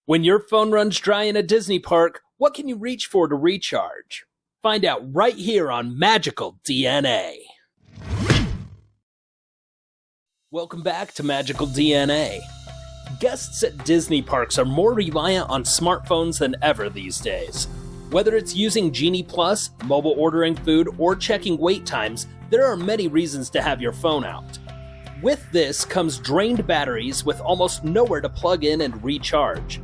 When your phone runs dry in a Disney park, what can you reach for to recharge? Find out right here on Magical DNA. Welcome back to Magical DNA. Guests at Disney parks are more reliant on smartphones than ever these days. Whether it's using Genie Plus, mobile ordering food, or checking wait times, there are many reasons to have your phone out. With this comes drained batteries with almost nowhere to plug in and recharge.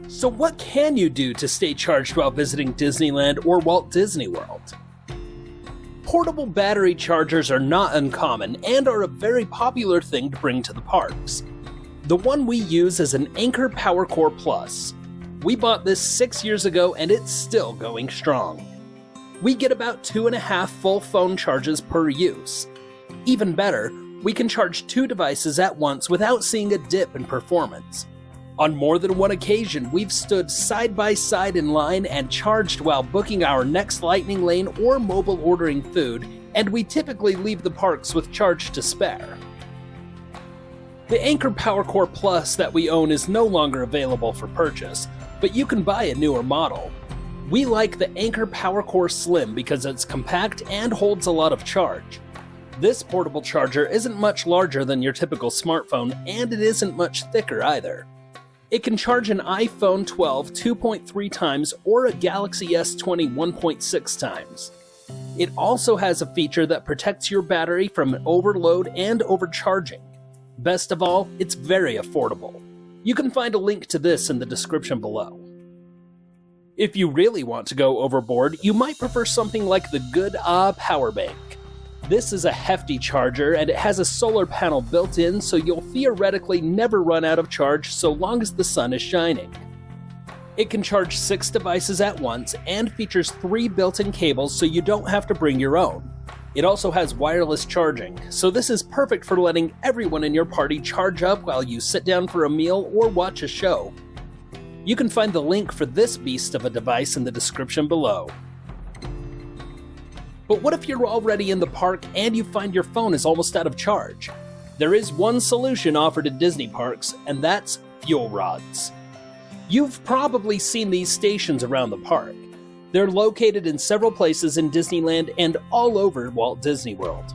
So what can you do to stay charged while visiting Disneyland or Walt Disney World? Portable battery chargers are not uncommon and are a very popular thing to bring to the parks. The one we use is an Anker PowerCore Plus. We bought this 6 years ago and it's still going strong. We get about 2.5 full phone charges per use. Even better, we can charge 2 devices at once without seeing a dip in performance. On more than one occasion, we've stood side by side in line and charged while booking our next Lightning Lane or mobile ordering food, and we typically leave the parks with charge to spare. The Anker PowerCore Plus that we own is no longer available for purchase, but you can buy a newer model. We like the Anker PowerCore Slim because it's compact and holds a lot of charge. This portable charger isn't much larger than your typical smartphone, and it isn't much thicker either. It can charge an iPhone 12 2.3 times or a Galaxy S20 1.6 times. It also has a feature that protects your battery from overload and overcharging. Best of all, it's very affordable. You can find a link to this in the description below. If you really want to go overboard, you might prefer something like the GoodAh Power Bank. This is a hefty charger and it has a solar panel built in, so you'll theoretically never run out of charge so long as the sun is shining. It can charge 6 devices at once and features 3 built-in cables so you don't have to bring your own. It also has wireless charging, so this is perfect for letting everyone in your party charge up while you sit down for a meal or watch a show. You can find the link for this beast of a device in the description below. But what if you're already in the park and you find your phone is almost out of charge? There is one solution offered at Disney parks, and that's fuel rods. You've probably seen these stations around the park. They're located in several places in Disneyland and all over Walt Disney World.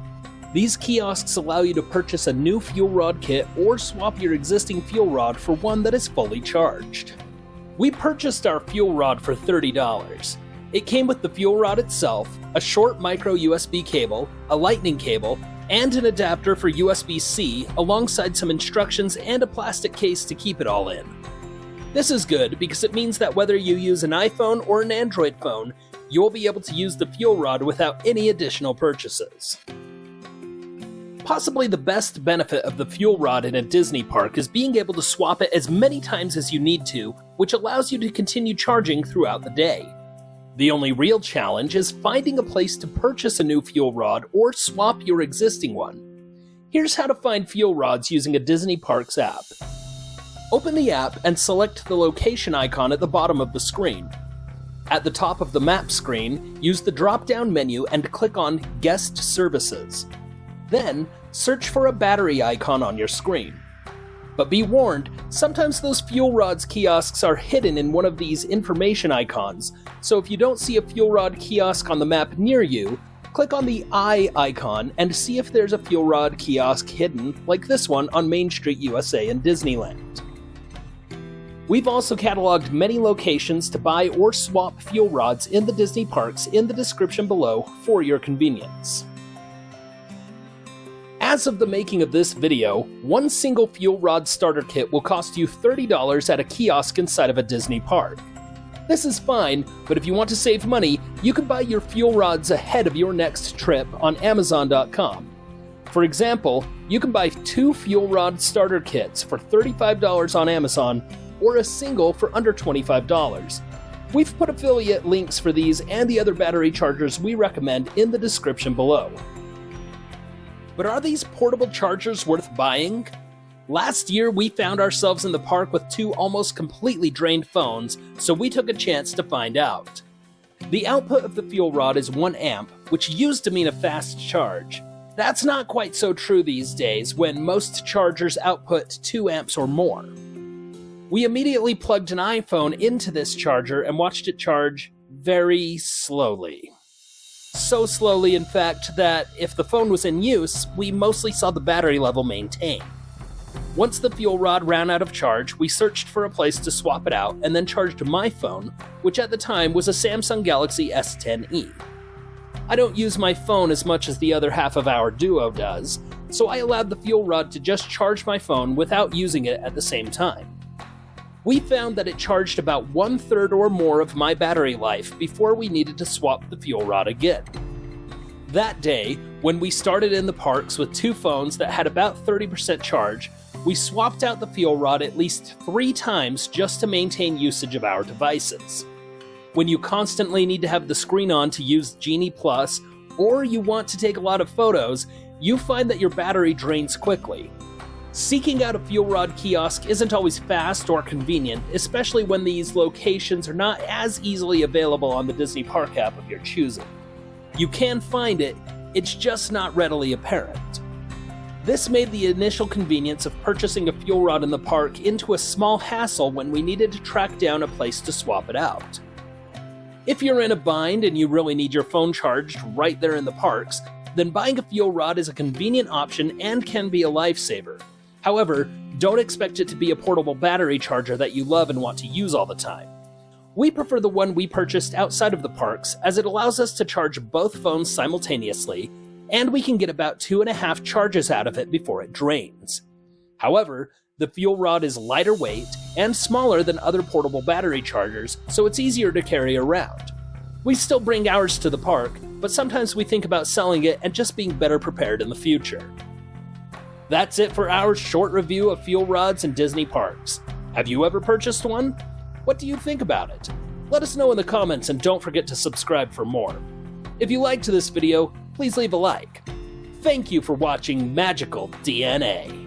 These kiosks allow you to purchase a new fuel rod kit or swap your existing fuel rod for one that is fully charged. We purchased our fuel rod for $30. It came with the fuel rod itself, a short micro USB cable, a lightning cable, and an adapter for USB-C alongside some instructions and a plastic case to keep it all in. This is good because it means that whether you use an iPhone or an Android phone, you'll be able to use the fuel rod without any additional purchases. Possibly the best benefit of the fuel rod in a Disney park is being able to swap it as many times as you need to, which allows you to continue charging throughout the day. The only real challenge is finding a place to purchase a new fuel rod or swap your existing one. Here's how to find fuel rods using a Disney Parks app. Open the app and select the location icon at the bottom of the screen. At the top of the map screen, use the drop-down menu and click on Guest Services. Then, search for a battery icon on your screen. But be warned, sometimes those fuel rods kiosks are hidden in one of these information icons, so if you don't see a fuel rod kiosk on the map near you, click on the eye icon and see if there's a fuel rod kiosk hidden, like this one on Main Street USA in Disneyland. We've also cataloged many locations to buy or swap fuel rods in the Disney parks in the description below for your convenience. As of the making of this video, one single fuel rod starter kit will cost you $30 at a kiosk inside of a Disney park. This is fine, but if you want to save money, you can buy your fuel rods ahead of your next trip on Amazon.com. For example, you can buy 2 fuel rod starter kits for $35 on Amazon, or a single for under $25. We've put affiliate links for these and the other battery chargers we recommend in the description below. But are these portable chargers worth buying? Last year, we found ourselves in the park with 2 almost completely drained phones, so we took a chance to find out. The output of the fuel rod is 1 amp, which used to mean a fast charge. That's not quite so true these days, when most chargers output 2 amps or more. We immediately plugged an iPhone into this charger and watched it charge very slowly. So slowly, in fact, that if the phone was in use, we mostly saw the battery level maintain. Once the fuel rod ran out of charge, we searched for a place to swap it out and then charged my phone, which at the time was a Samsung Galaxy S10e. I don't use my phone as much as the other half of our duo does, so I allowed the fuel rod to just charge my phone without using it at the same time. We found that it charged about 1/3 or more of my battery life before we needed to swap the fuel rod again. That day, when we started in the parks with two phones that had about 30% charge, we swapped out the fuel rod at least 3 times just to maintain usage of our devices. When you constantly need to have the screen on to use Genie Plus, or you want to take a lot of photos, you find that your battery drains quickly. Seeking out a fuel rod kiosk isn't always fast or convenient, especially when these locations are not as easily available on the Disney Park app of your choosing. You can find it, it's just not readily apparent. This made the initial convenience of purchasing a fuel rod in the park into a small hassle when we needed to track down a place to swap it out. If you're in a bind and you really need your phone charged right there in the parks, then buying a fuel rod is a convenient option and can be a lifesaver. However, don't expect it to be a portable battery charger that you love and want to use all the time. We prefer the one we purchased outside of the parks, as it allows us to charge both phones simultaneously, and we can get about 2.5 charges out of it before it drains. However, the fuel rod is lighter weight and smaller than other portable battery chargers, so it's easier to carry around. We still bring ours to the park, but sometimes we think about selling it and just being better prepared in the future. That's it for our short review of fuel rods in Disney parks. Have you ever purchased one? What do you think about it? Let us know in the comments and don't forget to subscribe for more. If you liked this video, please leave a like. Thank you for watching Magical DNA.